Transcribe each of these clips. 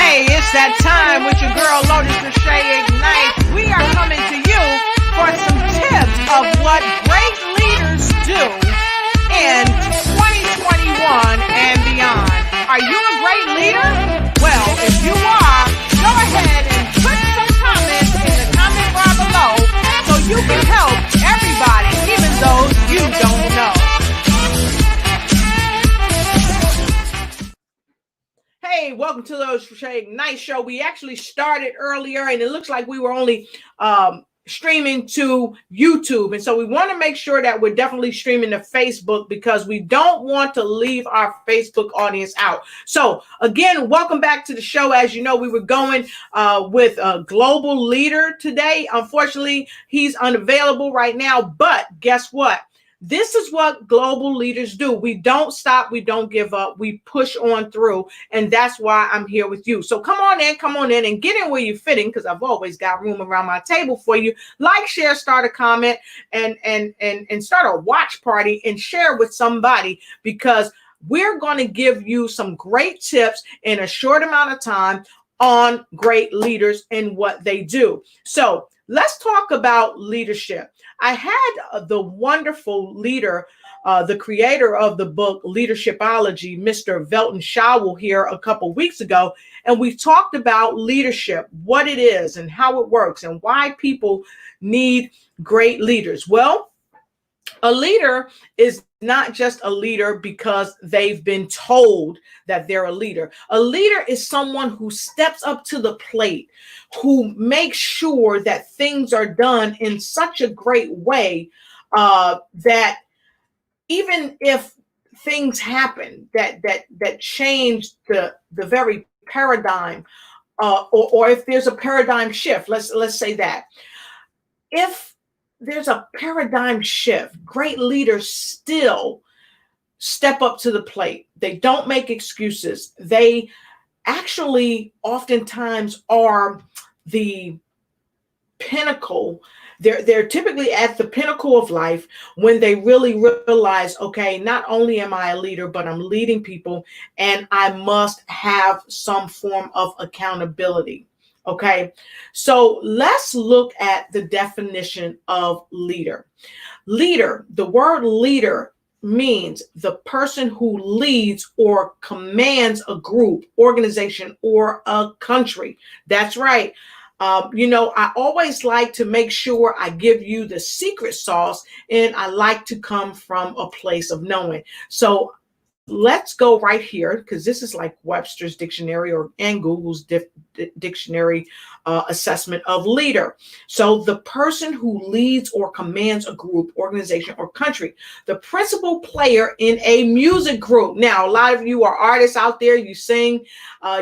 It's that time with your girl Lotus Lachey Ignite. We are coming to you for some tips of what great leaders do in 2021 and beyond. Are you a great leader? Well, if you are, go ahead and put some comments in the comment bar below so you can help everybody, even those you don't know. Hey, welcome to the Lotus Lachey Ignite Show. We actually started earlier, and it looks like we were only streaming to YouTube. And so we want to make sure that we're definitely streaming to Facebook because we don't want to leave our Facebook audience out. So again, welcome back to the show. As you know, we were going with a global leader today. Unfortunately, he's unavailable right now, but guess what? This is what global leaders do. We don't stop. We don't give up. We push on through. And that's why I'm here with you. So come on in and get in where you're fitting, because I've always got room around my table for you. Like, share, start a comment, and start a watch party and share with somebody, because we're going to give you some great tips in a short amount of time on great leaders and what they do. So let's talk about leadership. I had the wonderful leader, the creator of the book Leadershipology, Mr. Velton Shawel, here a couple weeks ago, and we talked about leadership, what it is and how it works and why people need great leaders. Well, a leader is not just a leader because they've been told that they're a leader. A leader is someone who steps up to the plate, who makes sure that things are done in such a great way that even if things happen that change the very paradigm, or if there's a paradigm shift, let's say that. If there's a paradigm shift, great leaders still step up to the plate. They don't make excuses. They actually oftentimes are the pinnacle. They're typically at the pinnacle of life when they really realize, okay, not only am I a leader, but I'm leading people, and I must have some form of accountability. Okay, so let's look at the definition of leader. Leader, the word leader means the person who leads or commands a group, organization, or a country. That's right. I always like to make sure I give you the secret sauce, and I like to come from a place of knowing. So let's go right here, because this is like Webster's dictionary and Google's dictionary assessment of leader. So the person who leads or commands a group, organization, or country, the principal player in a music group. Now, a lot of you are artists out there. You sing,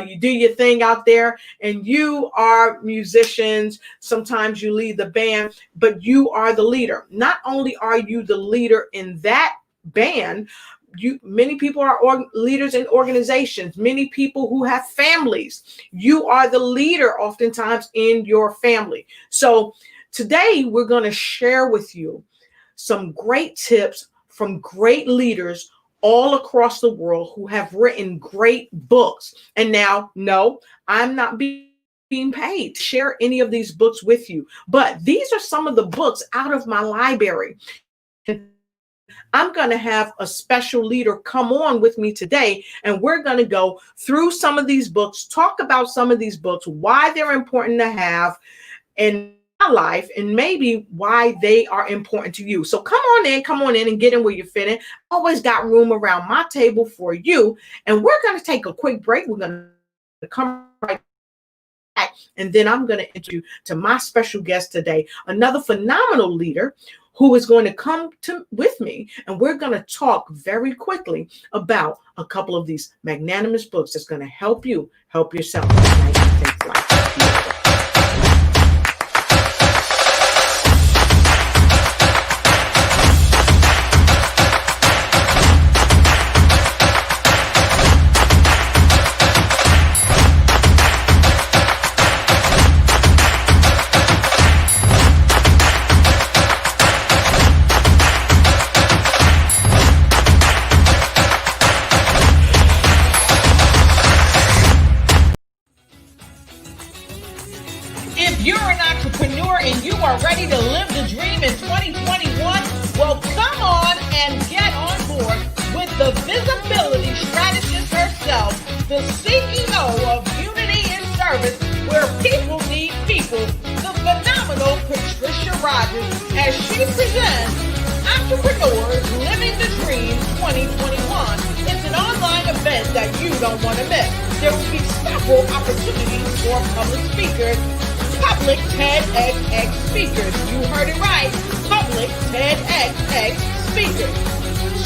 you do your thing out there, and you are musicians. Sometimes you lead the band, but you are the leader. Not only are you the leader in that band, many people are leaders in organizations, many people who have families. You are the leader oftentimes in your family. So today we're going to share with you some great tips from great leaders all across the world who have written great books. And now, no, I'm not being paid to share any of these books with you, but these are some of the books out of my library. I'm going to have a special leader come on with me today, and we're going to go through some of these books, talk about some of these books, why they're important to have in my life, and maybe why they are important to you. So come on in and get in where you're fitting. Always got room around my table for you, and we're going to take a quick break. We're going to come right back, and then I'm going to introduce you to my special guest today, another phenomenal leader who is going to come with me, and we're going to talk very quickly about a couple of these magnanimous books that's going to help you help yourself. If you're an entrepreneur and you are ready to live the dream in 2021, well, come on and get on board with the visibility strategist herself, the CEO of Unity in Service, where people need people, the phenomenal Patricia Rogers, as she presents Entrepreneurs Living the Dream 2021. It's an online event that you don't want to miss. There will be several opportunities for public speakers, public TEDx speakers. You heard it right, public TEDx speakers.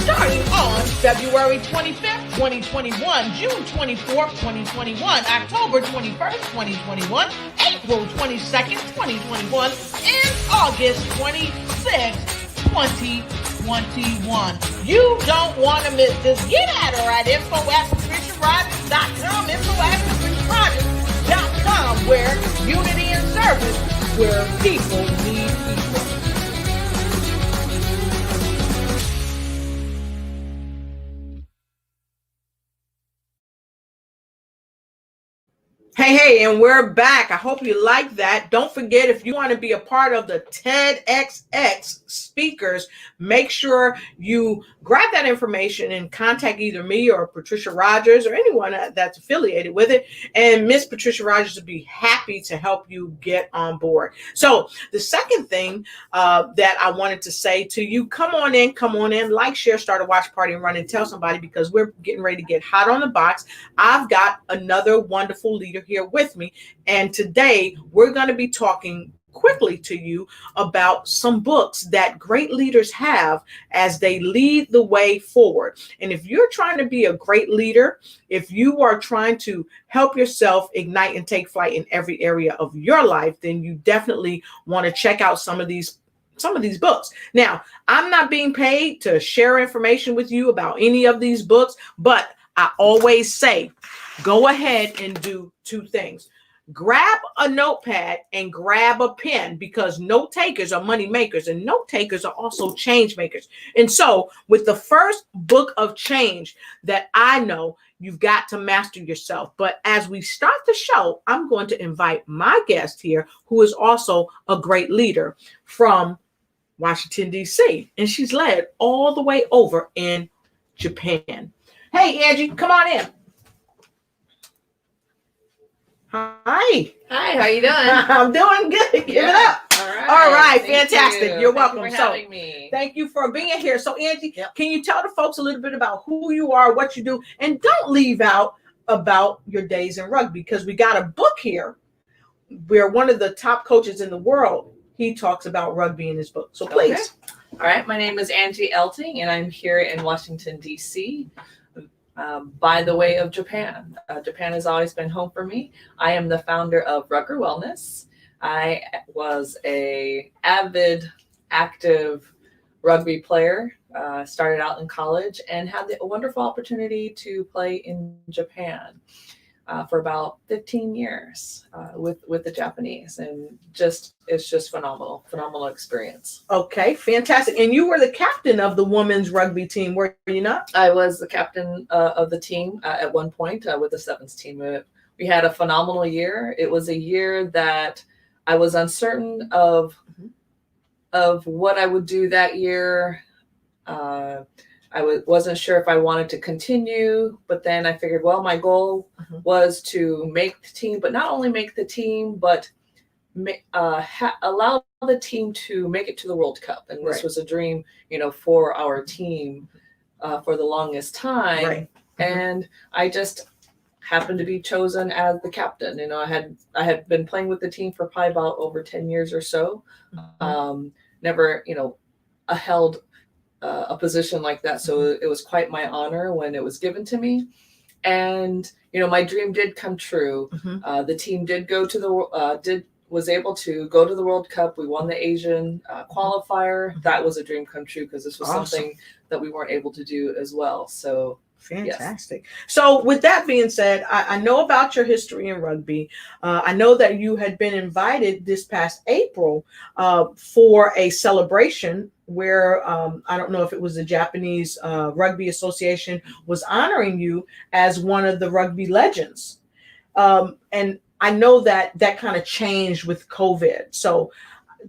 Starting on February 25th, 2021, June 24th, 2021, October 21st, 2021, April 22nd, 2021, and August 26th, 2021. You don't want to miss this. Get at her at info@patriciarogers.com, info@patriciarogers.com, where Unity in Service, where people need people. Hey, and we're back. I hope you like that. Don't forget, if you want to be a part of the TEDxX speakers, make sure you grab that information and contact either me or Patricia Rogers or anyone that's affiliated with it. And Miss Patricia Rogers would be happy to help you get on board. So the second thing that I wanted to say to you, come on in, like, share, start a watch party, and run and tell somebody, because we're getting ready to get hot on the box. I've got another wonderful leader here with me, and today we're going to be talking quickly to you about some books that great leaders have as they lead the way forward. And if you're trying to be a great leader, if you are trying to help yourself ignite and take flight in every area of your life, then you definitely want to check out some of these books. Now, I'm not being paid to share information with you about any of these books, but I always say, go ahead and do two things. Grab a notepad and grab a pen, because note takers are money makers and note takers are also change makers. And so with the first book of change that I know, you've got to master yourself. But as we start the show, I'm going to invite my guest here, who is also a great leader from Washington, D.C. And she's led all the way over in Japan. Hey, Angie, come on in. Hi. Hi, how you doing? I'm doing good. Give it up. All right. Fantastic. You're welcome. Thank you for having me. Thank you for being here. So, Angie, can you tell the folks a little bit about who you are, what you do, and don't leave out about your days in rugby, because we got a book here where one of the top coaches in the world, he talks about rugby in his book. So please. Okay. All right. My name is Angie Elting, and I'm here in Washington, D.C., by the way of Japan. Japan has always been home for me. I am the founder of Rugger Wellness. I was a avid, active rugby player, started out in college and had the wonderful opportunity to play in Japan for about 15 years with the Japanese, and it's just phenomenal experience. Okay, fantastic. And you were the captain of the women's rugby team, were you not? I was the captain of the team at one point with the sevens team. We had a phenomenal year. It was a year that I was uncertain of what I would do that year. I wasn't sure if I wanted to continue, but then I figured, well, my goal was to make the team, but not only make the team, but allow the team to make it to the World Cup. And this was a dream, for our team for the longest time. Right. And I just happened to be chosen as the captain. I had been playing with the team for probably about over 10 years or so. Never, held a position like that. So it was quite my honor when it was given to me. And, my dream did come true. The team did go to was able to go to the World Cup. We won the Asian qualifier. That was a dream come true, because this was something that we weren't able to do as well. So fantastic. Yes. So with that being said, I know about your history in rugby. I know that you had been invited this past April for a celebration where I don't know if it was the Japanese Rugby Association was honoring you as one of the rugby legends. And I know that that kind of changed with COVID. So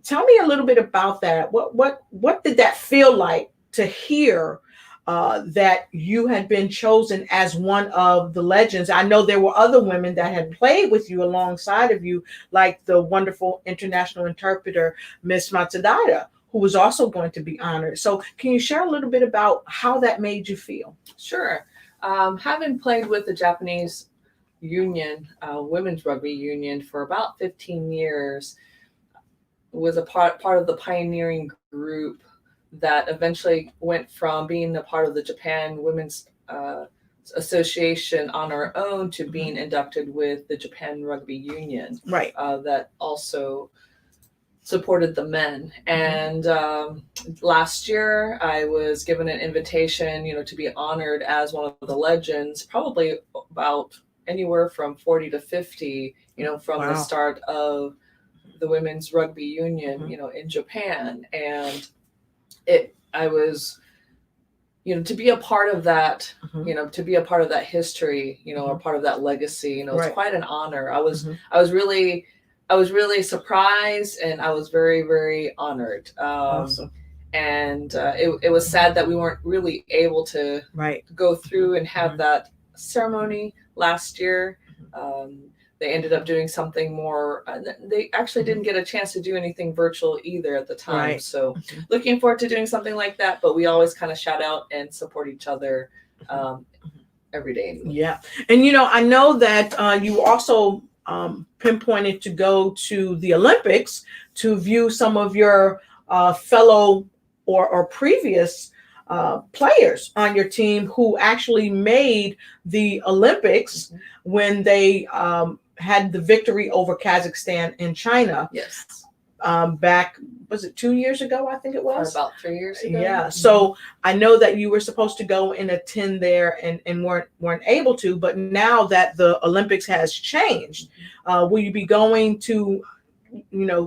tell me a little bit about that. What did that feel like to hear that you had been chosen as one of the legends? I know there were other women that had played with you alongside of you, like the wonderful international interpreter, Miss Matsudaira, who was also going to be honored. So can you share a little bit about how that made you feel? Sure. Having played with the Japanese union, women's rugby union, for about 15 years, was a part of the pioneering group that eventually went from being a part of the Japan Women's Association on our own to being inducted with the Japan Rugby Union. Right. That also supported the men. And last year I was given an invitation, to be honored as one of the legends, probably about anywhere from 40 to 50, from the start of the women's rugby union, in Japan. And I was, to be a part of that, to be a part of that history, a part of that legacy, it's quite an honor. I was really surprised, and I was very, very honored. Awesome. And it was sad that we weren't really able to go through and have that ceremony last year. They ended up doing something more. They actually didn't get a chance to do anything virtual either at the time. So looking forward to doing something like that. But we always kind of shout out and support each other every day. Anyway. Yeah. And, I know that you also pinpointed to go to the Olympics to view some of your fellow or previous players on your team who actually made the Olympics when they had the victory over Kazakhstan and China. Yes. Back, was it 2 years ago? I think it was. Or about 3 years ago. Yeah. So I know that you were supposed to go and attend there and weren't able to, but now that the Olympics has changed, will you be going to,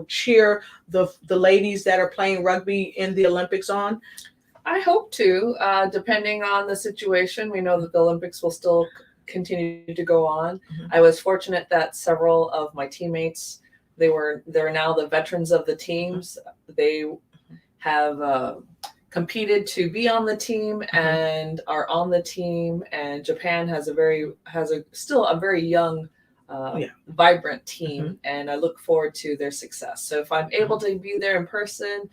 cheer the ladies that are playing rugby in the Olympics on? I hope to, depending on the situation. We know that the Olympics will still continue to go on. I was fortunate that several of my teammates, they're now the veterans of the teams. They have competed to be on the team and are on the team. And Japan has still a very young, vibrant team, and I look forward to their success. So if I'm able to be there in person,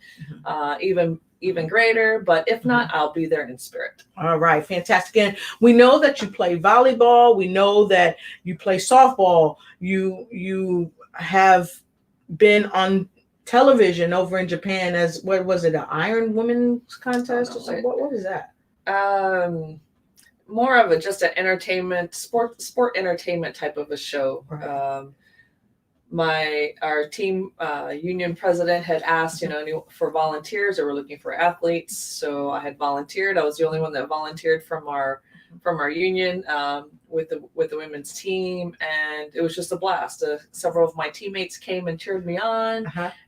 even greater, but if not, I'll be there in spirit. All right, fantastic. And we know that you play volleyball. We know that you play softball. You have been on television over in Japan as, what was it, an Iron Women's contest or something? What was that? More of just an entertainment, sport entertainment type of a show. Our team union president had asked, for volunteers. They were looking for athletes, so I had volunteered. I was the only one that volunteered from our union with the women's team, and it was just a blast. Several of my teammates came and cheered me on,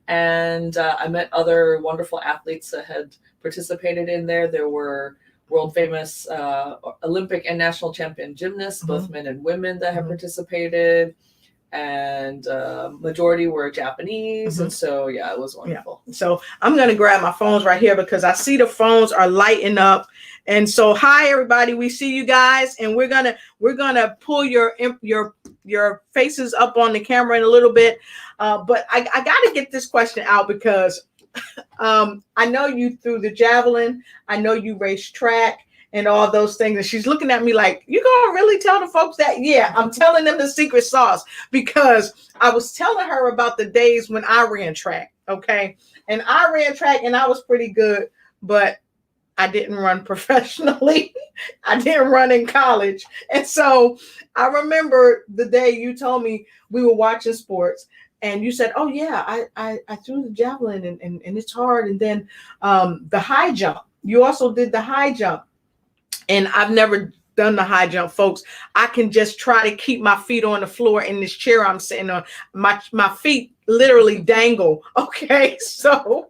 and I met other wonderful athletes that had participated in there. There were world famous Olympic and national champion gymnasts, both men and women, that have participated. And majority were Japanese. And so, it was wonderful. Yeah. So I'm going to grab my phones right here because I see the phones are lighting up. And so, hi, everybody. We see you guys. And we're going to pull your faces up on the camera in a little bit. But I got to get this question out because I know you threw the javelin. I know you raced track and all those things. And she's looking at me like, you gonna really tell the folks that? Yeah, I'm telling them the secret sauce, because I was telling her about the days when I ran track. Okay. And I ran track and I was pretty good, but I didn't run professionally. I didn't run in college. And so I remember the day you told me we were watching sports and you said, oh yeah, I threw the javelin and it's hard. And then the high jump, you also did the high jump. And I've never done the high jump, folks. I can just try to keep my feet on the floor in this chair I'm sitting on. My feet literally dangle. Okay. So,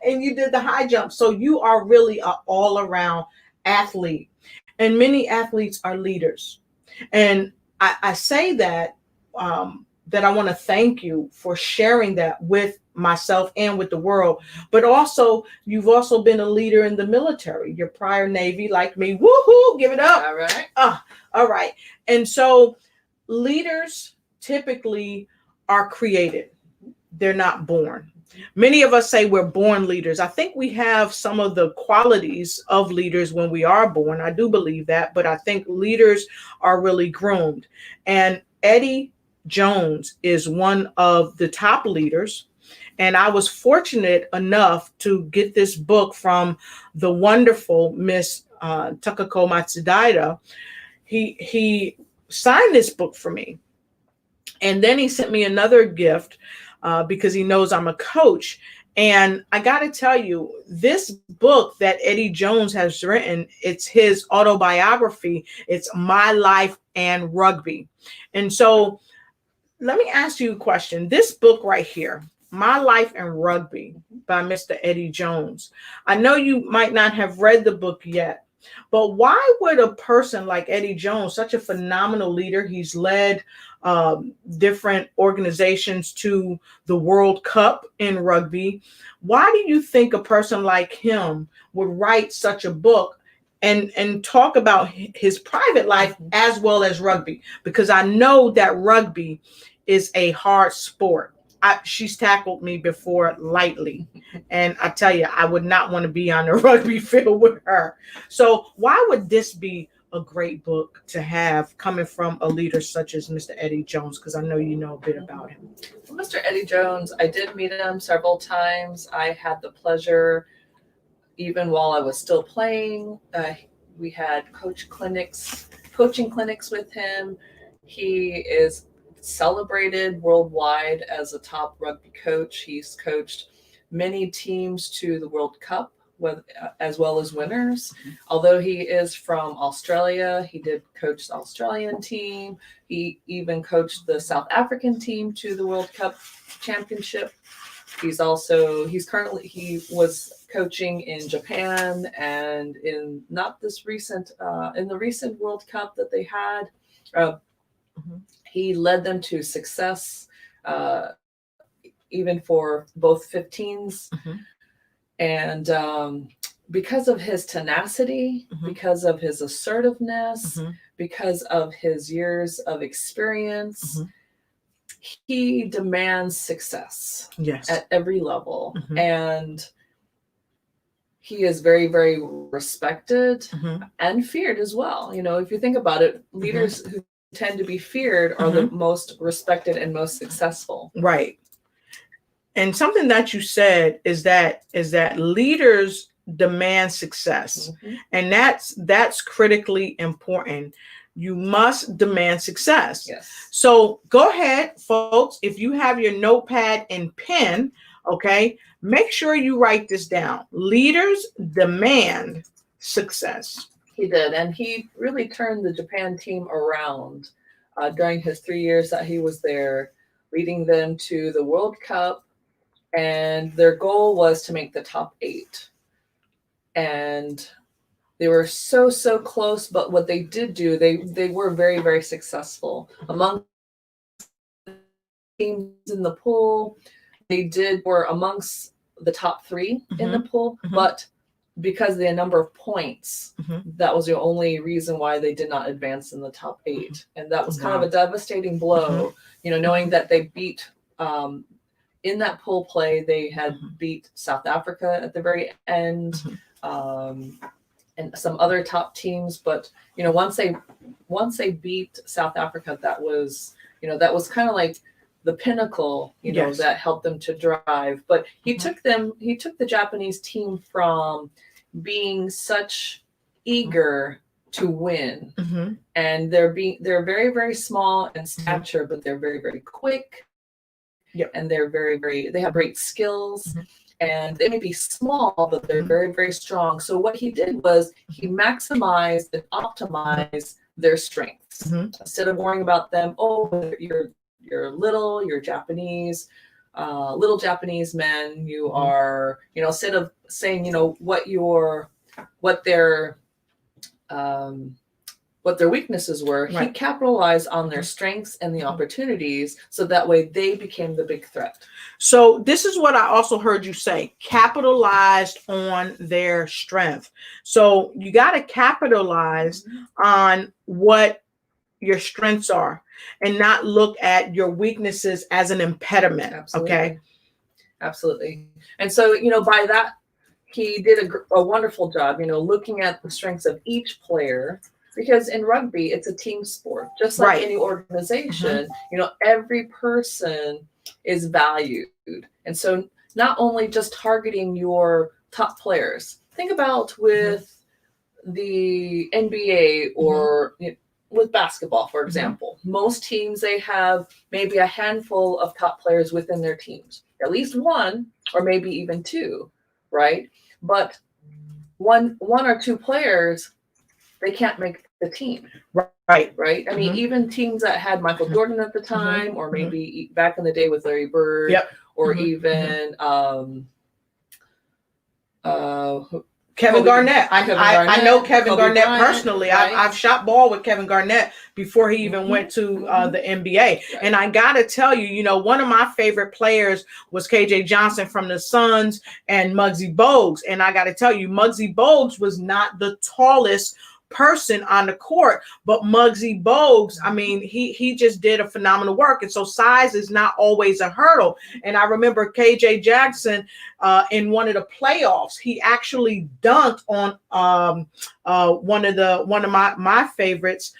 and you did the high jump. So you are really an all around athlete, and many athletes are leaders. And I say that that I want to thank you for sharing that with myself and with the world. But also, you've also been a leader in the military. Your prior Navy, like me, woohoo, give it up. All right. All right. And so leaders typically are created. They're not born. Many of us say we're born leaders. I think we have some of the qualities of leaders when we are born. I do believe that, but I think leaders are really groomed. And Eddie Jones is one of the top leaders. And I was fortunate enough to get this book from the wonderful Miss Takako Matsudaira. He signed this book for me. And then he sent me another gift because he knows I'm a coach. And I got to tell you, this book that Eddie Jones has written, it's his autobiography. It's My Life and Rugby. And so let me ask you a question. This book right here, My Life and Rugby by Mr. Eddie Jones. I know you might not have read the book yet, but why would a person like Eddie Jones, such a phenomenal leader, he's led different organizations to the World Cup in rugby. Why do you think a person like him would write such a book and talk about his private life as well as rugby? Because I know that rugby is a hard sport. She's tackled me before lightly. And I tell you, I would not want to be on the rugby field with her. So why would this be a great book to have coming from a leader such as Mr. Eddie Jones? Because I know you know a bit about him. Well, Mr. Eddie Jones, I did meet him several times. I had the pleasure, even while I was still playing, we had coaching clinics with him. He is celebrated worldwide as a top rugby coach. He's coached many teams to the World Cup, as well as winners. Although he is from Australia, he did coach the Australian team. He even coached the South African team to the World Cup championship. He was coaching in Japan, and in the recent World Cup that they had, he led them to success, even for both 15s. And because of his tenacity, because of his assertiveness, because of his years of experience, he demands success at every level. And he is very, very respected and feared as well. You know, if you think about it, leaders who tend to be feared are the most respected and most successful. Right. And something that you said is that leaders demand success. And that's critically important. You must demand success. Yes. So go ahead, folks. If you have your notepad and pen, okay, make sure you write this down. Leaders demand success. He did. And he really turned the Japan team around during his 3 years that he was there, leading them to the World Cup. And their goal was to make the top 8. And they were so close, but what they did do, they were very, very successful. Among teams in the pool, were amongst the top 3 in the pool, but because of the number of points, that was the only reason why they did not advance in the top 8. And that was kind of a devastating blow, you know, knowing that they beat in that pool play, they had beat South Africa at the very end, and some other top teams. But you know, once they beat South Africa, that was kind of like the pinnacle, you know, that helped them to drive. But he took the Japanese team from being such eager to win, and they're very, very small in stature, but they're very, very quick. And they're they have great skills, and they may be small, but they're very, very strong. So what he did was he maximized and optimized their strengths. Instead of worrying about them, you're little, you're Japanese, little Japanese men, you are, you know, instead of saying, you know, what their what their weaknesses were, he Right. capitalized on their strengths and the opportunities, so that way they became the big threat. So this is what I also heard you say, capitalized on their strength. So you got to capitalize on what your strengths are and not look at your weaknesses as an impediment. Absolutely. Okay. Absolutely. And so, by that, he did a wonderful job, looking at the strengths of each player, because in rugby, it's a team sport, just like Right. any organization, every person is valued. And so not only just targeting your top players, think about with the NBA or with basketball, for example. Most teams, they have maybe a handful of top players within their teams, at least one or maybe even two, right? But one or two players, they can't make the team. Right. Right. I mean, even teams that had Michael Jordan at the time, or maybe back in the day with Larry Bird, or even Kevin Garnett. I know Kevin Garnett Bryant, personally. right? I've shot ball with Kevin Garnett before he even went to the NBA. Right. And I got to tell you, one of my favorite players was KJ Johnson from the Suns and Muggsy Bogues. And I got to tell you, Muggsy Bogues was not the tallest person on the court, but Muggsy Bogues, I mean, he just did a phenomenal work. And so size is not always a hurdle. And I remember KJ Jackson in one of the playoffs, he actually dunked on one of my favorites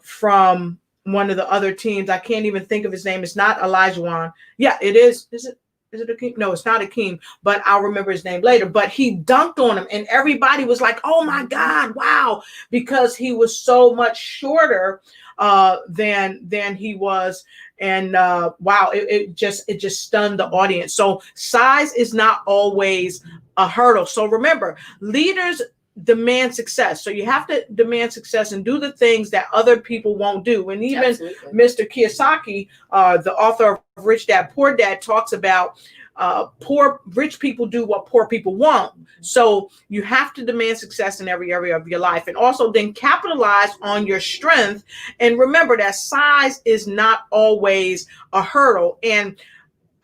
from one of the other teams. I can't even think of his name. It's not Olajuwon. Yeah, it is. Is it Akeem? No, it's not Akeem, but I'll remember his name later. But he dunked on him, and everybody was like, "Oh my God, wow!" Because he was so much shorter than he was, and wow, it just stunned the audience. So size is not always a hurdle. So remember, leaders demand success. So you have to demand success and do the things that other people won't do. And even Mr. Kiyosaki, the author of Rich Dad Poor Dad, talks about rich people do what poor people won't. So you have to demand success in every area of your life, and also then capitalize on your strength. And remember that size is not always a hurdle. And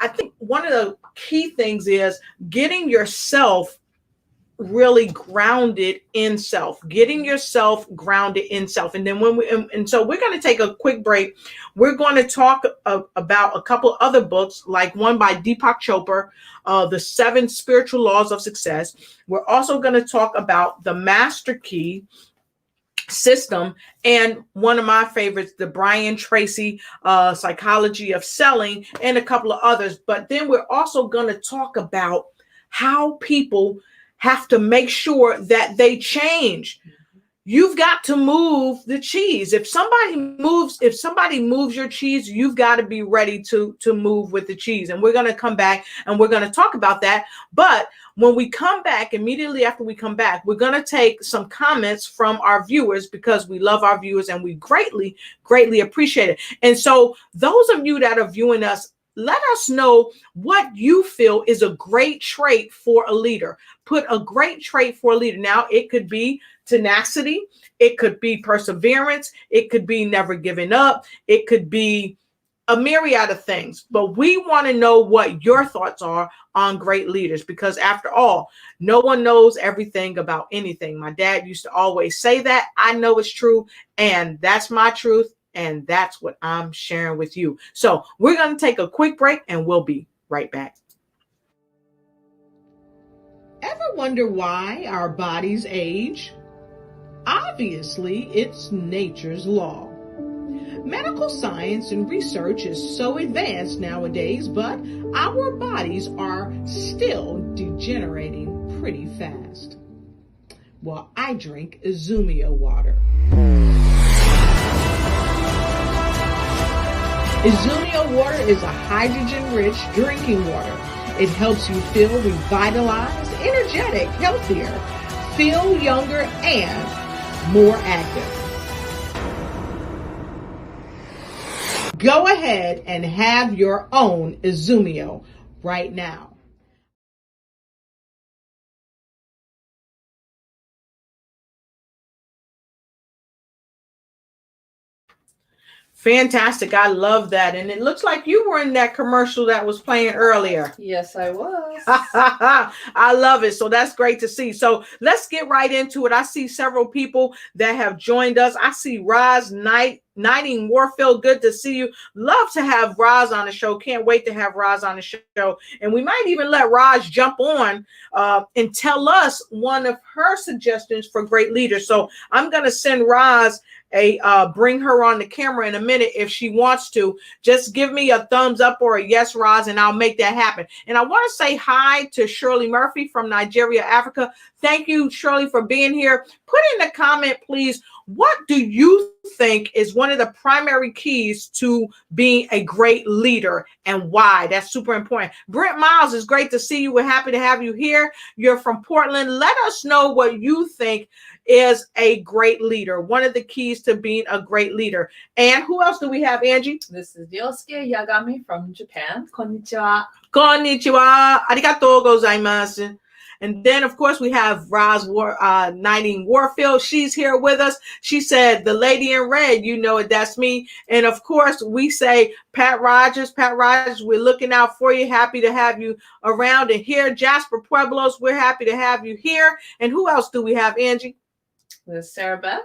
I think one of the key things is getting yourself really grounded in self, getting yourself grounded in self. And then so we're going to take a quick break. We're going to talk about a couple other books, like one by Deepak Chopra, The 7 Spiritual Laws of Success. We're also going to talk about the Master Key System, and one of my favorites, the Brian Tracy Psychology of Selling, and a couple of others. But then we're also going to talk about how people have to make sure that they change. You've got to move the cheese. If somebody moves your cheese, you've got to be ready to move with the cheese. And we're going to come back and we're going to talk about that. But when we come back, immediately after we come back, we're going to take some comments from our viewers, because we love our viewers and we greatly, greatly appreciate it. And so those of you that are viewing us, let us know what you feel is a great trait for a leader. Put a great trait for a leader. Now, it could be tenacity. It could be perseverance. It could be never giving up. It could be a myriad of things. But we want to know what your thoughts are on great leaders, because after all, no one knows everything about anything. My dad used to always say that. I know it's true, and that's my truth. And that's what I'm sharing with you. So we're going to take a quick break and we'll be right back. Ever wonder why our bodies age? Obviously, it's nature's law. Medical science and research is so advanced nowadays, but our bodies are still degenerating pretty fast. Well, I drink Izumia water. Izumia water is a hydrogen-rich drinking water. It helps you feel revitalized, energetic, healthier, feel younger, and more active. Go ahead and have your own Izumia right now. Fantastic. I love that. And it looks like you were in that commercial that was playing earlier. Yes, I was. I love it. So that's great to see. So let's get right into it. I see several people that have joined us. I see Roz Knighting Warfield. Good to see you. Love to have Roz on the show. Can't wait to have Roz on the show. And we might even let Roz jump on and tell us one of her suggestions for great leaders. So I'm going to send Roz bring her on the camera in a minute if she wants to. Just give me a thumbs up or a yes, Roz, and I'll make that happen. And I want to say hi to Shirley Murphy from Nigeria, Africa. Thank you, Shirley, for being here. Put in the comment, please, what do you think is one of the primary keys to being a great leader and why? That's super important. Brent Miles, it's great to see you. We're happy to have you here. You're from Portland. Let us know what you think is a great leader, one of the keys to being a great leader. And who else do we have, Angie? This is Ryosuke Yagami from Japan. Konnichiwa. Konnichiwa. Arigatou gozaimasu. And then, of course, we have Roz Knighting Warfield. She's here with us. She said, the lady in red, you know it, that's me. And, of course, we say, Pat Rogers, we're looking out for you. Happy to have you around and here. Jasper Pueblos, we're happy to have you here. And who else do we have, Angie? This is Sarah Beth.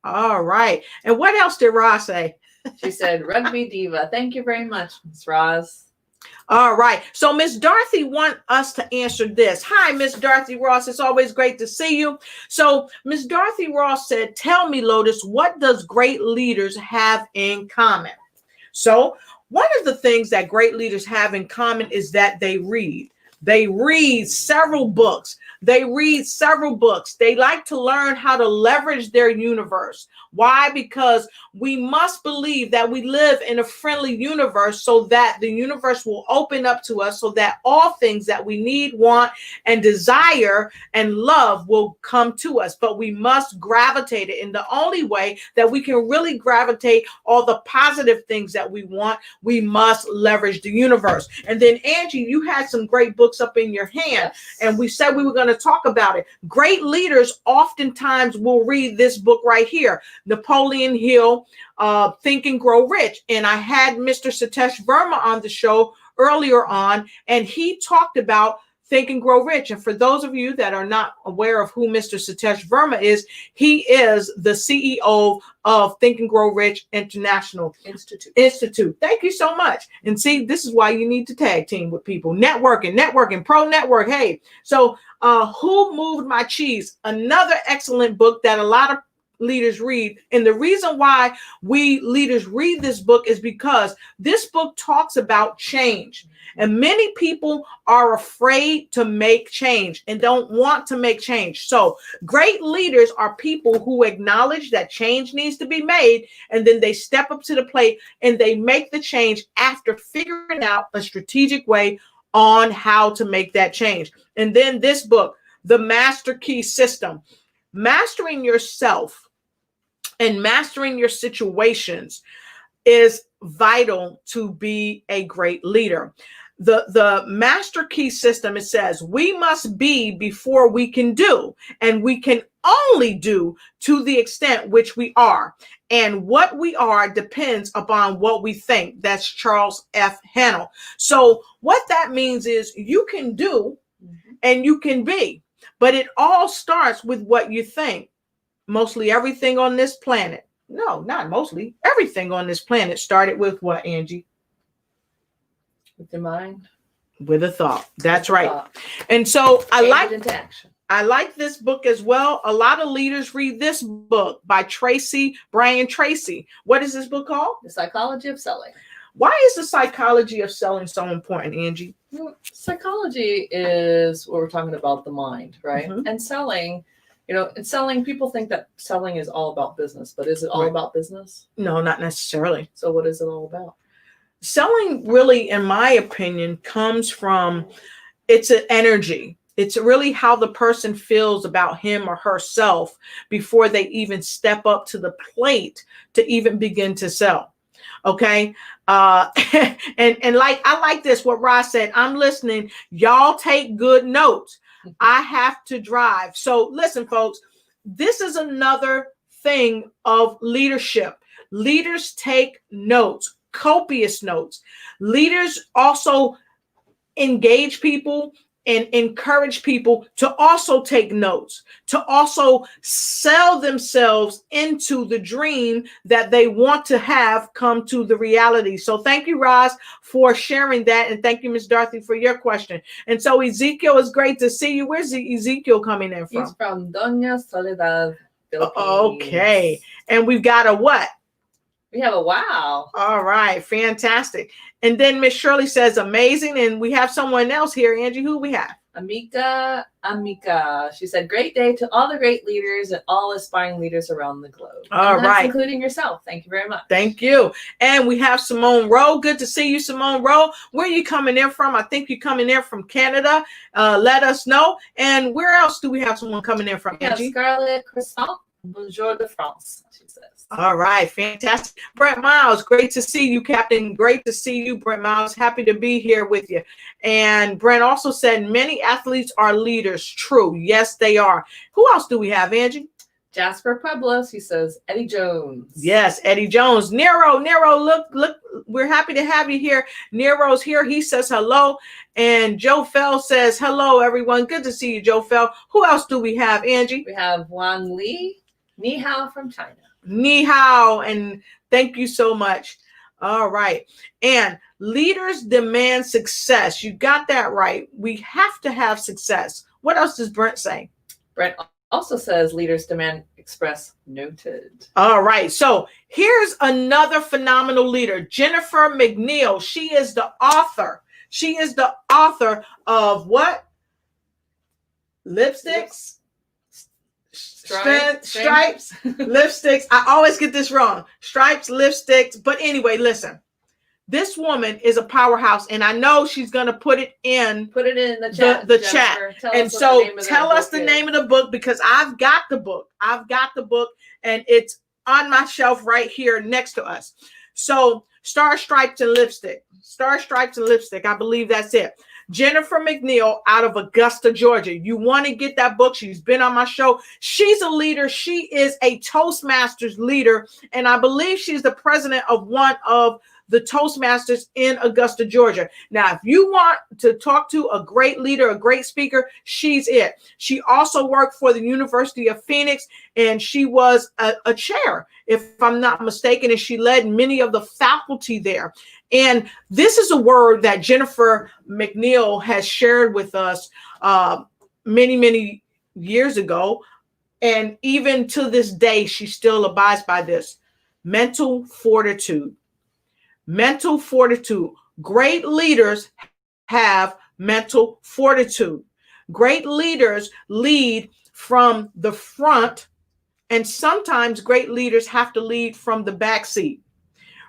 All right. And what else did Roz say? She said, Rugby Diva. Thank you very much, Ms. Roz. All right. So Miss Dorothy want us to answer this. Hi, Miss Dorothy Ross. It's always great to see you. So Miss Dorothy Ross said, tell me, Lotus, what does great leaders have in common? So one of the things that great leaders have in common is that they read. They read several books. They like to learn how to leverage their universe. Why? Because we must believe that we live in a friendly universe so that the universe will open up to us so that all things that we need, want, and desire and love will come to us. But we must gravitate it. And the only way that we can really gravitate all the positive things that we want, we must leverage the universe. And then, Angie, you had some great books up in your hand. Yes. And we said we were going to talk about it. Great leaders oftentimes will read this book right here, Napoleon Hill, Think and Grow Rich. And I had Mr. Satish Verma on the show earlier on, and he talked about Think and Grow Rich. And for those of you that are not aware of who Mr. Satish Verma is, he is the CEO of Think and Grow Rich International Institute. Thank you so much. And see, this is why you need to tag team with people. Networking, pro network. Hey, so Who Moved My Cheese? Another excellent book that a lot of leaders read. And the reason why we leaders read this book is because this book talks about change. And many people are afraid to make change and don't want to make change. So great leaders are people who acknowledge that change needs to be made, and then they step up to the plate and they make the change after figuring out a strategic way on how to make that change. And then this book, The Master Key System, mastering yourself and mastering your situations is vital to be a great leader. The Master Key System, it says, we must be before we can do, and we can only do to the extent which we are. And what we are depends upon what we think. That's Charles F. Hannell. So what that means is you can do and you can be, but it all starts with what you think. Mostly everything on this planet. No, not mostly. Everything on this planet started with what, Angie? With your mind. With a thought. That's right. And so I like this book as well. A lot of leaders read this book by Brian Tracy. What is this book called? The Psychology of Selling. Why is the psychology of selling so important, Angie? Psychology is what we're talking about, the mind, right? Mm-hmm. And selling, in selling, people think that selling is all about business, but is it all about business? No, not necessarily. So what is it all about? Selling really, in my opinion, comes from, it's an energy. It's really how the person feels about him or herself before they even step up to the plate to even begin to sell. Okay. And like, I like this, what Roz said, I'm listening. Y'all take good notes. I have to drive. So listen, folks, this is another thing of leadership. Leaders take notes, copious notes. Leaders also engage people and encourage people to also take notes, to also sell themselves into the dream that they want to have come to the reality. So thank you, Roz, for sharing that. And thank you, Miss Dorothy, for your question. And so Ezekiel, is great to see you. Where's Ezekiel coming in from? He's from Doña Soledad, Philippines. Okay. And we've got a what? We have a wow. All right. Fantastic. And then Miss Shirley says amazing. And we have someone else here. Angie, who we have? Amika. She said, great day to all the great leaders and all aspiring leaders around the globe. All right. Including yourself. Thank you very much. Thank you. And we have Simone Rowe. Good to see you, Simone Rowe. Where are you coming in from? I think you're coming in from Canada. Let us know. And where else do we have someone coming in from, Angie? Scarlett Croissant. Bonjour de France, she says. All right, fantastic. Brent Miles, great to see you, Captain. Great to see you, Brent Miles. Happy to be here with you. And Brent also said many athletes are leaders. True. Yes, they are. Who else do we have, Angie? Jasper Pueblos, he says, Eddie Jones. Yes, Eddie Jones. Nero, look, we're happy to have you here. Nero's here. He says hello. And Joe Fell says hello, everyone. Good to see you, Joe Fell. Who else do we have, Angie? We have Wang Li. Ni hao from China. Ni hao, and thank you so much. All right. And leaders demand success. You got that right. We have to have success. What else does Brent say? Brent also says leaders demand express. Noted. All right. So here's another phenomenal leader, Jennifer McNeil. She is the author. She is the author of what? Lipsticks? Stripes, lipsticks. I always get this wrong. Stripes, lipsticks. But anyway, listen. This woman is a powerhouse, and I know she's going to put it in the chat. The chat. And so tell us the name of the book, because I've got the book. And it's on my shelf right here next to us. So Star Stripes and Lipstick. I believe that's it. Jennifer McNeil out of Augusta, Georgia. You want to get that book. She's been on my show. She's a leader. She is a Toastmasters leader. And I believe she's the president of one of the Toastmasters in Augusta, Georgia. Now, if you want to talk to a great leader, a great speaker, she's it. She also worked for the University of Phoenix, and she was a chair, if I'm not mistaken, and she led many of the faculty there. And this is a word that Jennifer McNeil has shared with us many, many years ago. And even to this day, she still abides by this. Mental fortitude. Mental fortitude. Great leaders have mental fortitude. Great leaders lead from the front, and sometimes great leaders have to lead from the back seat.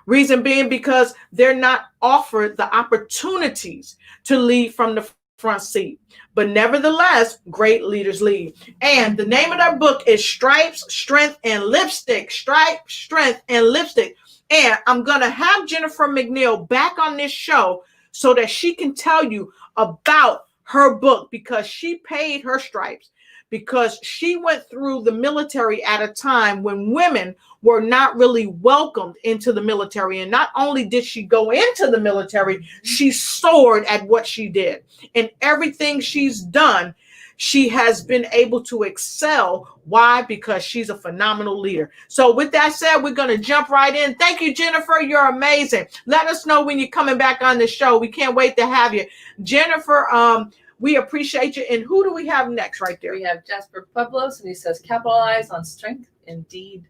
Reason being because they're not offered the opportunities to lead from the front seat. But nevertheless, great leaders lead. And the name of that book is Stripes, Strength, and Lipstick. Stripes, Strength, and Lipstick. And I'm going to have Jennifer McNeil back on this show so that she can tell you about her book, because she paid her stripes, because she went through the military at a time when women were not really welcomed into the military. And not only did she go into the military, she soared at what she did. And everything she's done, she has been able to excel. Why? Because she's a phenomenal leader. So with that said, we're going to jump right in. Thank you, Jennifer. You're amazing. Let us know when you're coming back on the show. We can't wait to have you. Jennifer, we appreciate you. And who do we have next right there? We have Jasper Pueblos, and he says, capitalize on strength, indeed.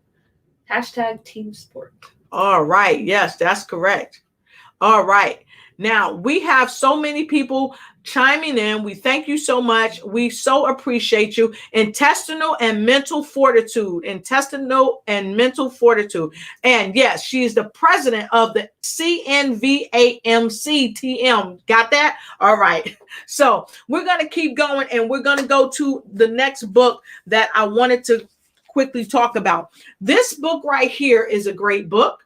# team sport. All right. Yes, that's correct. All right. Now, we have so many people chiming in. We thank you so much. We so appreciate you. Intestinal and mental fortitude. And yes, she is the president of the CNVAMC-TM. Got that? All right. So we're going to keep going, and we're going to go to the next book that I wanted to quickly talk about. This book right here is a great book.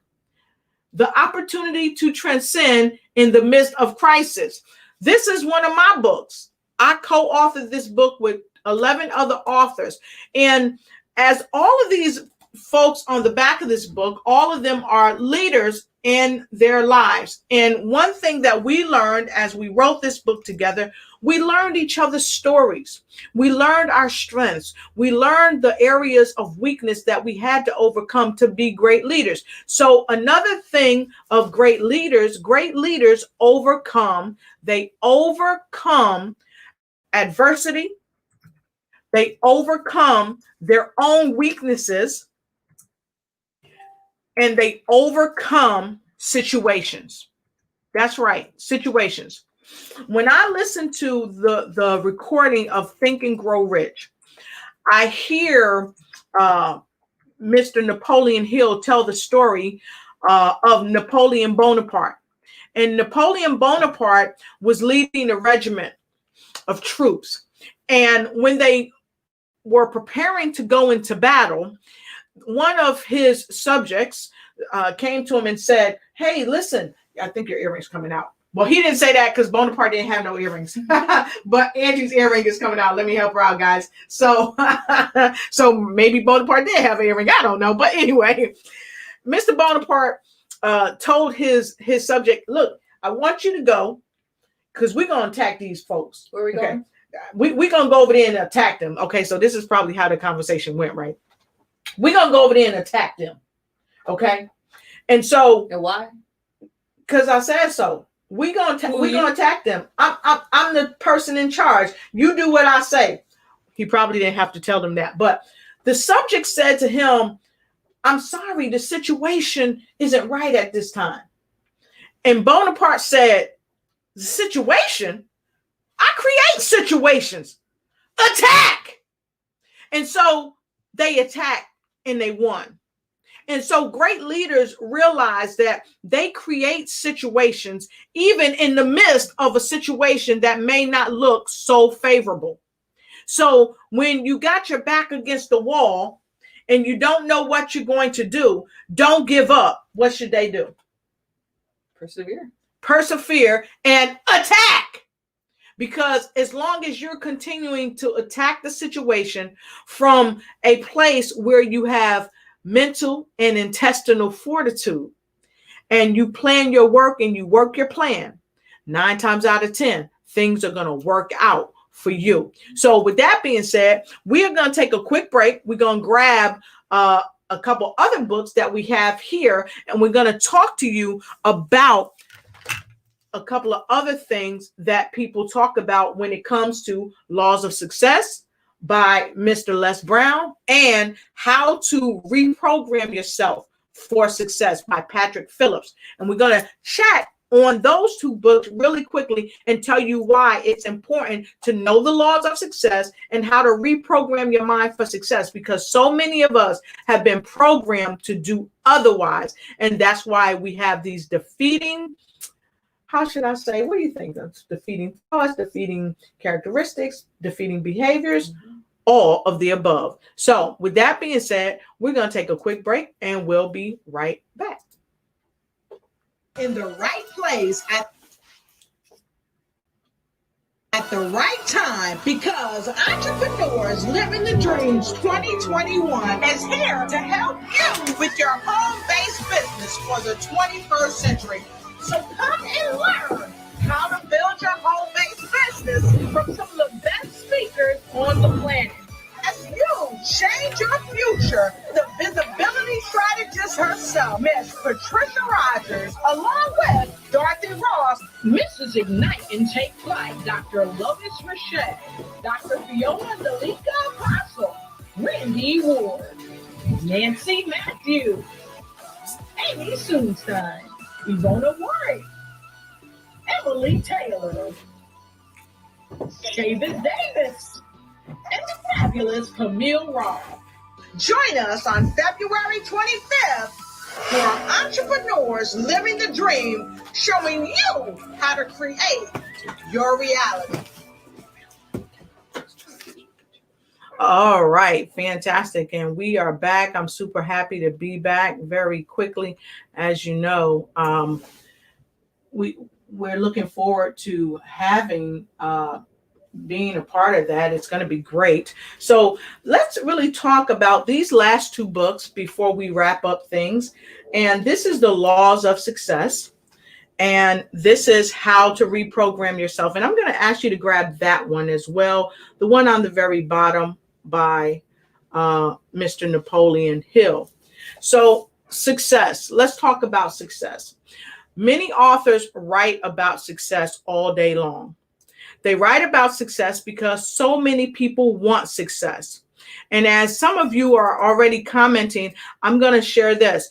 The Opportunity to Transcend in the Midst of Crisis. This is one of my books. I co-authored this book with 11 other authors. And as all of these folks on the back of this book, all of them are leaders in their lives. And one thing that we learned as we wrote this book together, we learned each other's stories. We learned our strengths. We learned the areas of weakness that we had to overcome to be great leaders. So another thing of great leaders overcome. They overcome adversity. They overcome their own weaknesses, and they overcome situations. That's right, situations. When I listen to the recording of Think and Grow Rich, I hear Mr. Napoleon Hill tell the story of Napoleon Bonaparte. And Napoleon Bonaparte was leading a regiment of troops. And when they were preparing to go into battle, one of his subjects came to him and said, "Hey, listen, I think your earring's coming out." Well, he didn't say that because Bonaparte didn't have no earrings, but Angie's earring is coming out. Let me help her out, guys. So, so maybe Bonaparte did have an earring. I don't know. But anyway, Mr. Bonaparte told his subject, "Look, I want you to go because we're going to attack these folks." Where are we going? We're going to go over there and attack them. Okay, so this is probably how the conversation went, right? We're going to go over there and attack them. Okay? And so. And why? Because I said so. We're going to attack them. I'm the person in charge. You do what I say. He probably didn't have to tell them that. But the subject said to him, "I'm sorry, the situation isn't right at this time." And Bonaparte said, "The situation? I create situations. Attack!" And so they attacked and they won. And so great leaders realize that they create situations even in the midst of a situation that may not look so favorable. So when you got your back against the wall and you don't know what you're going to do, don't give up. What should they do? Persevere and attack. Because as long as you're continuing to attack the situation from a place where you have mental and intestinal fortitude, and you plan your work and you work your plan, 9 times out of 10, things are going to work out for you. So with that being said, we are going to take a quick break. We're going to grab a couple other books that we have here, and we're going to talk to you about a couple of other things that people talk about when it comes to Laws of Success by Mr. Les Brown, and How to Reprogram Yourself for Success by Patrick Phillips. And we're going to chat on those two books really quickly and tell you why it's important to know the laws of success and how to reprogram your mind for success, because so many of us have been programmed to do otherwise. And that's why we have these defeating, how should I say, what do you think? That's defeating thoughts, defeating characteristics, defeating behaviors, all of the above. So with that being said, we're going to take a quick break and we'll be right back. In the right place at the right time, because Entrepreneurs Living the Dreams 2021 is here to help you with your home-based business for the 21st century. So come and learn how to build your home-based business from some of the best speakers on the planet. As you change your future, the visibility strategist herself, Miss Patricia Rogers, along with Dorothy Ross, Mrs. Ignite and Take Flight, Dr. Lois Rochelle, Dr. Fiona Dalika Apostle, Randy Ward, Nancy Matthews, Amy Soonstein, Ivona White, Emily Taylor, David Davis, and the fabulous Camille Ross. Join us on February 25th for Entrepreneurs Living the Dream, showing you how to create your reality. All right, fantastic. And we are back. I'm super happy to be back very quickly. As you know, we're looking forward to having being a part of that. It's going to be great. So let's really talk about these last two books before we wrap up things. And this is The Laws of Success. And this is How to Reprogram Yourself. And I'm going to ask you to grab that one as well. The one on the very bottom by Mr. Napoleon Hill. So success. Let's talk about success. Many authors write about success all day long. They write about success because so many people want success. And as some of you are already commenting, I'm going to share this.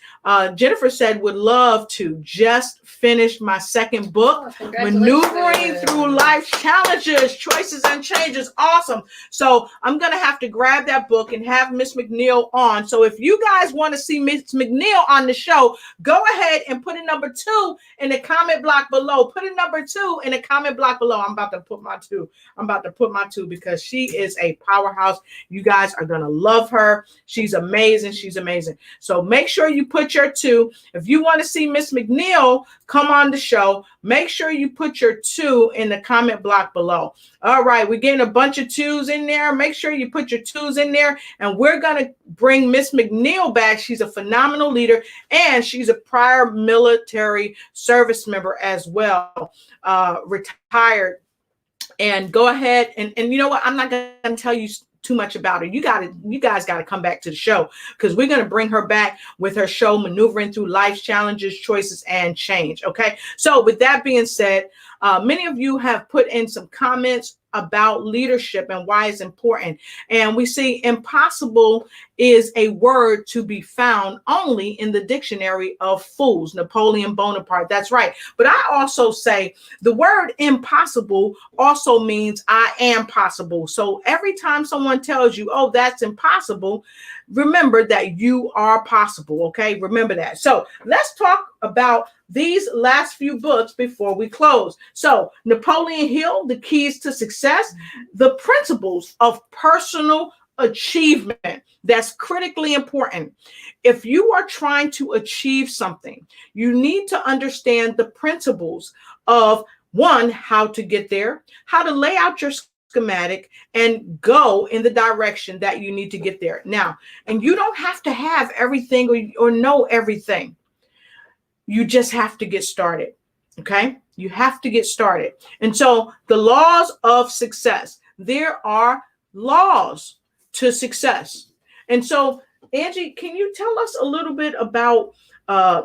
Jennifer said, would love to just finish my second book, Maneuvering Through Life's Challenges, Choices and Changes. Awesome. So I'm going to have to grab that book and have Miss McNeil on. So if you guys want to see Miss McNeil on the show, go ahead and put a number 2 in the comment block below. Put a number 2 in the comment block below. I'm about to put my 2. I'm about to put my 2 because she is a powerhouse. You guys are going to love her. She's amazing. She's amazing. So make sure you put your 2. If you want to see Miss McNeil come on the show, make sure you put your 2 in the comment block below. All right, we're getting a bunch of 2s in there. Make sure you put your 2s in there, and we're going to bring Miss McNeil back. She's a phenomenal leader, and she's a prior military service member as well, retired. And go ahead and you know what? I'm not going to tell you too much about her. You guys got to come back to the show because we're going to bring her back with her show, Maneuvering Through Life's Challenges, Choices, and Change. Okay. So with that being said, many of you have put in some comments about leadership and why it's important. And we see impossible is a word to be found only in the dictionary of fools, Napoleon Bonaparte. That's right. But I also say the word impossible also means I am possible. So every time someone tells you, oh, that's impossible, remember that you are possible. Okay. Remember that. So let's talk about these last few books before we close. So Napoleon Hill, The Keys to Success, the principles of personal achievement. That's critically important. If you are trying to achieve something, you need to understand the principles of, one, how to get there, how to lay out your schematic and go in the direction that you need to get there. Now, and you don't have to have everything or know everything. You just have to get started. Okay. You have to get started. And so the laws of success, there are laws to success. And so, Angie, can you tell us a little bit about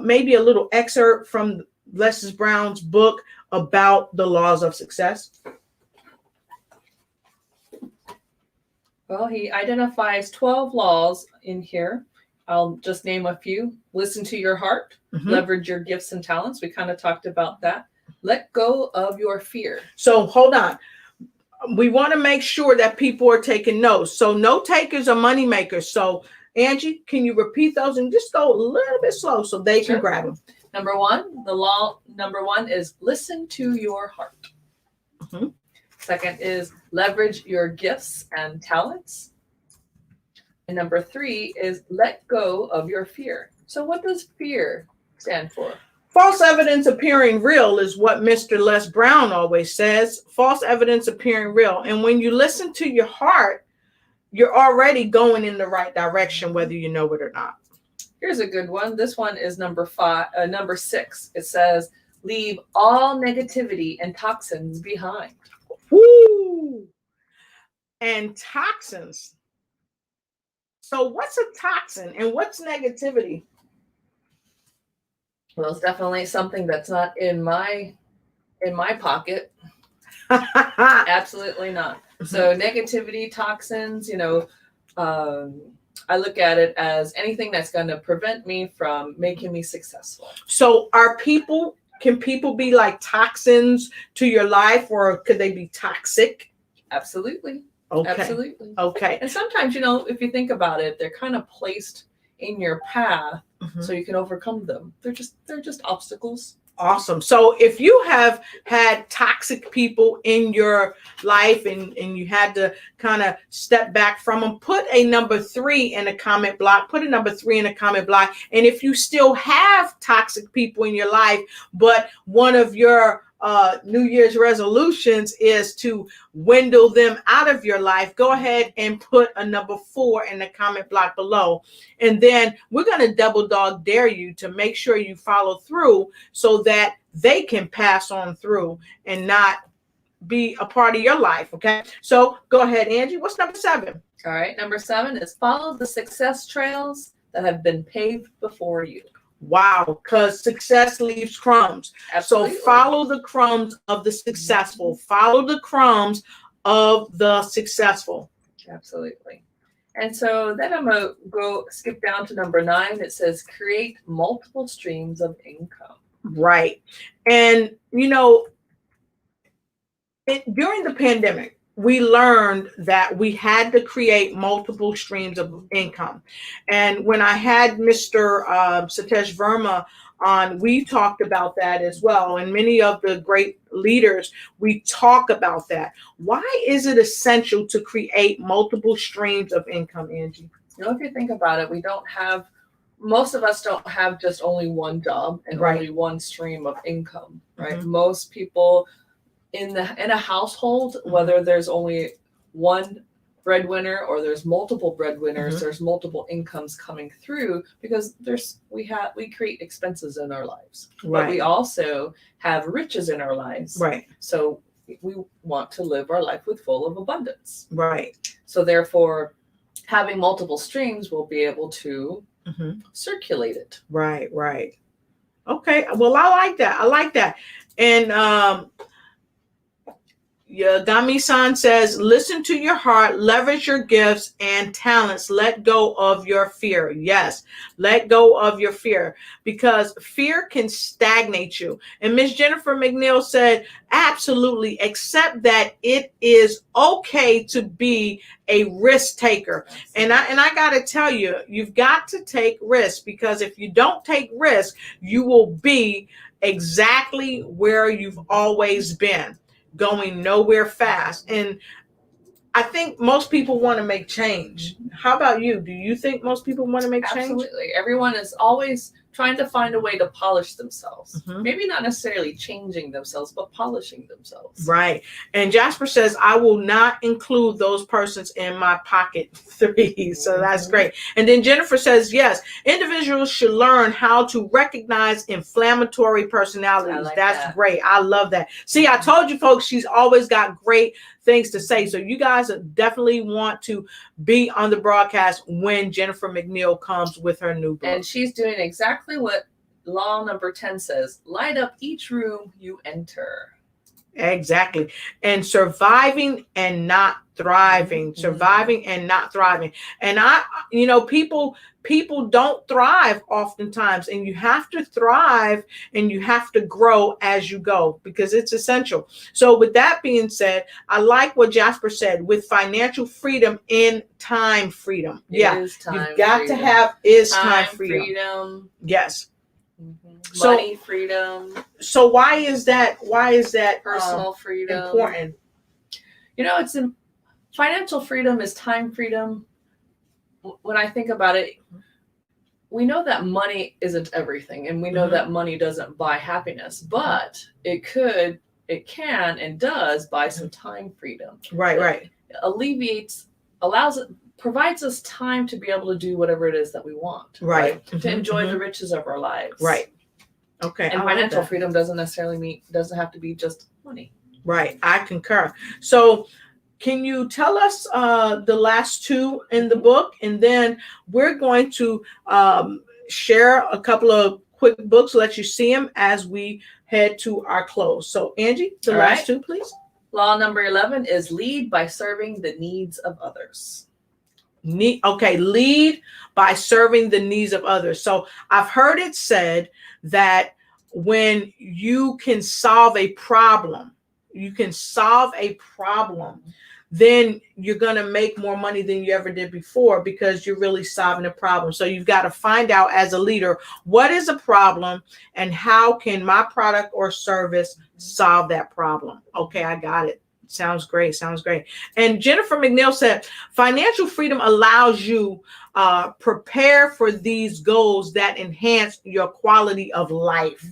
maybe a little excerpt from Les Brown's book about the laws of success? Well, he identifies 12 laws in here. I'll just name a few. Listen to your heart, leverage your gifts and talents. We kind of talked about that. Let go of your fear. So hold on. We want to make sure that people are taking notes. So note takers are money makers. So Angie, can you repeat those and just go a little bit slow so they can grab them? Number 1, the law number 1 is listen to your heart. Second is leverage your gifts and talents. And number 3 is let go of your fear. So what does fear stand for? False evidence appearing real is what Mr. Les Brown always says. False evidence appearing real. And when you listen to your heart, you're already going in the right direction, whether you know it or not. Here's a good one. This one is number 6. It says, leave all negativity and toxins behind. Woo! And toxins. So what's a toxin and what's negativity? Well, it's definitely something that's not in my pocket. Absolutely not. So negativity, toxins, I look at it as anything that's going to prevent me from making me successful. So can people be like toxins to your life, or could they be toxic? Absolutely. Okay. Absolutely. Okay. And sometimes, if you think about it, they're kind of placed in your path so you can overcome them. They're just obstacles. Awesome. So if you have had toxic people in your life and you had to kind of step back from them, put a number 3 in a comment block, put a number 3 in a comment block. And if you still have toxic people in your life, but one of your New Year's resolutions is to dwindle them out of your life, go ahead and put a number 4 in the comment block below. And then we're going to double dog dare you to make sure you follow through so that they can pass on through and not be a part of your life. Okay. So go ahead, Angie. What's number 7? All right. Number 7 is follow the success trails that have been paved before you. Wow, because success leaves crumbs. Absolutely. So follow the crumbs of the successful. Follow the crumbs of the successful. Absolutely. And so then I'm going to skip down to number 9. It says create multiple streams of income. Right. And, during the pandemic, we learned that we had to create multiple streams of income. And when I had Mr. Satish Verma on, we talked about that as well. And many of the great leaders, we talk about that. Why is it essential to create multiple streams of income, Angie? If you think about it, most of us don't have just only one job and Right. only one stream of income, right? Mm-hmm. Most people in a household, whether there's only one breadwinner or there's multiple breadwinners, there's multiple incomes coming through because we create expenses in our lives, but we also have riches in our lives. Right. So we want to live our life with full of abundance. Right. So therefore, having multiple streams will be able to circulate it. Right. Right. Okay. Well, I like that. And Yagami-san says, listen to your heart, leverage your gifts and talents, let go of your fear. Yes, let go of your fear, because fear can stagnate you. And Miss Jennifer McNeil said, absolutely, accept that it is okay to be a risk taker. And I got to tell you, you've got to take risks, because if you don't take risks, you will be exactly where you've always been, going nowhere fast. And I think most people want to make change. How about you? Do you think most people want to make change? Absolutely. Everyone is always trying to find a way to polish themselves. Mhm. Maybe not necessarily changing themselves, but polishing themselves. Right. And Jasper says, I will not include those persons in my pocket 3. So that's great. And then Jennifer says, yes, individuals should learn how to recognize inflammatory personalities. I like That's that. great. I love that. See, I told you folks, she's always got great things to say. So you guys definitely want to be on the broadcast when Jennifer McNeil comes with her new book. And she's doing exactly what law number 10 says: light up each room you enter. Exactly. And surviving and not thriving, surviving and not thriving. And people don't thrive oftentimes, and you have to thrive and you have to grow as you go, because it's essential. So with that being said, I like what Jasper said, with financial freedom in time freedom. It is time you've got freedom. to have time freedom. freedom. Yes. So, money freedom. So why is that Personal freedom. important? It's financial freedom is time freedom. When I think about it, we know that money isn't everything, and we know that money doesn't buy happiness, but it can and does buy some time freedom. Right. Alleviates, provides us time to be able to do whatever it is that we want. Right. To enjoy the riches of our lives. Right. Okay. And financial freedom doesn't have to be just money. Right. I concur. So can you tell us the last 2 in the book? And then we're going to share a couple of quick books, let you see them as we head to our close. So Angie, the last 2, please. Law number 11 is lead by serving the needs of others. Lead by serving the needs of others. So I've heard it said that when you can solve a problem, then you're going to make more money than you ever did before, because you're really solving a problem. So you've got to find out as a leader, what is a problem and how can my product or service solve that problem? Okay, I got it. Sounds great. And Jennifer McNeil said, financial freedom allows you prepare for these goals that enhance your quality of life.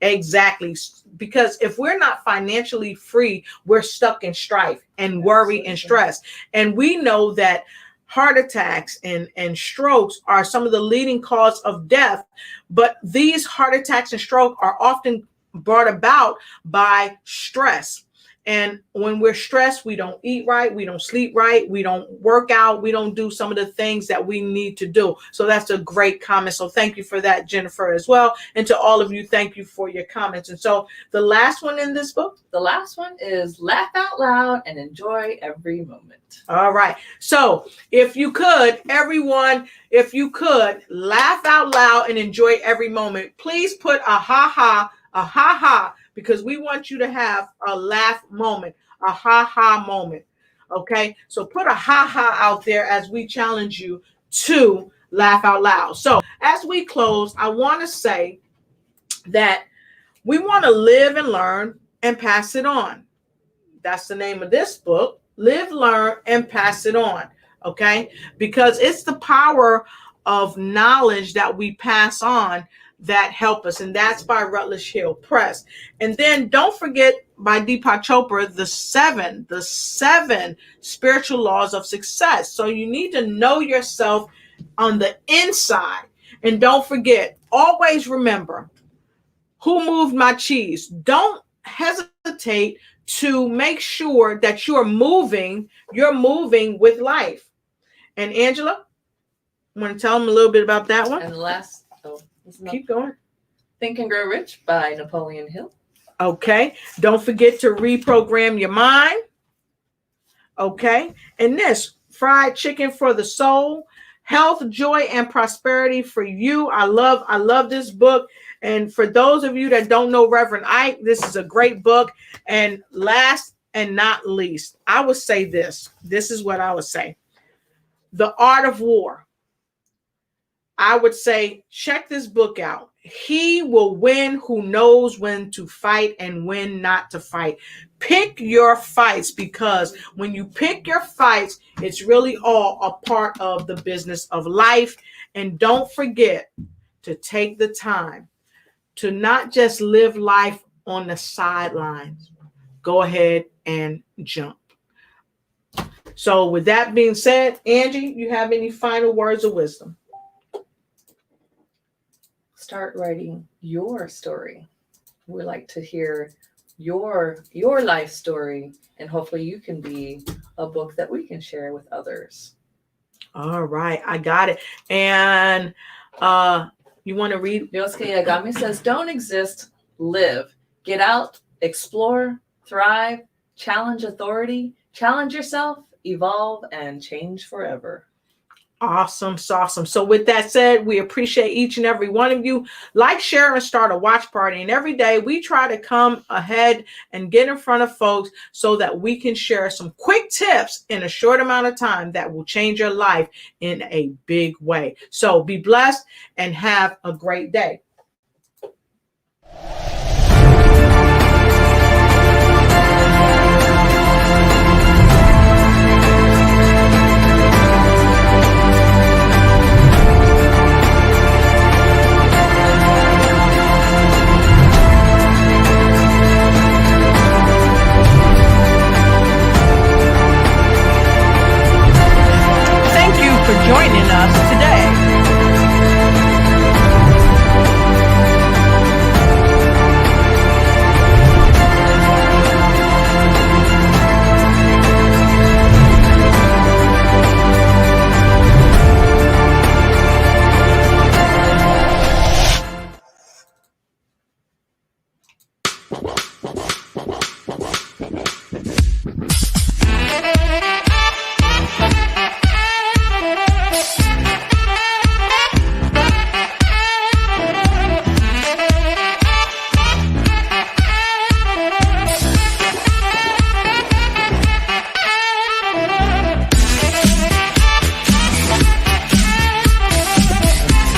Exactly. Because if we're not financially free, we're stuck in strife and worry and stress. And we know that heart attacks and strokes are some of the leading cause of death. But these heart attacks and stroke are often brought about by stress. And when we're stressed, we don't eat right, we don't sleep right, we don't work out, we don't do some of the things that we need to do. So that's a great comment. So thank you for that, Jennifer, as well. And to all of you, thank you for your comments. And so the last one in this book? The last one is laugh out loud and enjoy every moment. All right. So if you could, everyone, if you could laugh out loud and enjoy every moment, please put a ha ha, because we want you to have a laugh moment, a ha ha moment. Okay. So put a ha ha out there as we challenge you to laugh out loud. So as we close, I want to say that we want to live and learn and pass it on. That's the name of this book. Live, learn, and pass it on. Okay. Because it's the power of knowledge that we pass on that help us. And that's by Rutledge Hill Press. And then don't forget by Deepak Chopra, the seven spiritual laws of success. So you need to know yourself on the inside. And don't forget, always remember, who moved my cheese? Don't hesitate to make sure that you're moving with life. And Angela, want to tell them a little bit about that one? And the last, Keep going. Think and Grow Rich by Napoleon Hill. Okay. Don't forget to reprogram your mind. Okay. And this, Fried Chicken for the Soul, Health, Joy, and Prosperity for You. I love this book. And for those of you that don't know Reverend Ike, this is a great book. And last and not least, I would say this. This is what I would say. The Art of War. I would say, check this book out. He will win who knows when to fight and when not to fight. Pick your fights, because when you pick your fights, it's really all a part of the business of life. And don't forget to take the time to not just live life on the sidelines. Go ahead and jump. So with that being said, Angie, you have any final words of wisdom? Start writing your story. We like to hear your life story, and hopefully you can be a book that we can share with others. All right, I got it. And you want to read? Yosuke Yagami says, don't exist, live. Get out, explore, thrive, challenge authority, challenge yourself, evolve, and change forever. Awesome. So with that said, we appreciate each and every one of you. Like, share, and start a watch party. And every day we try to come ahead and get in front of folks so that we can share some quick tips in a short amount of time that will change your life in a big way. So be blessed and have a great day.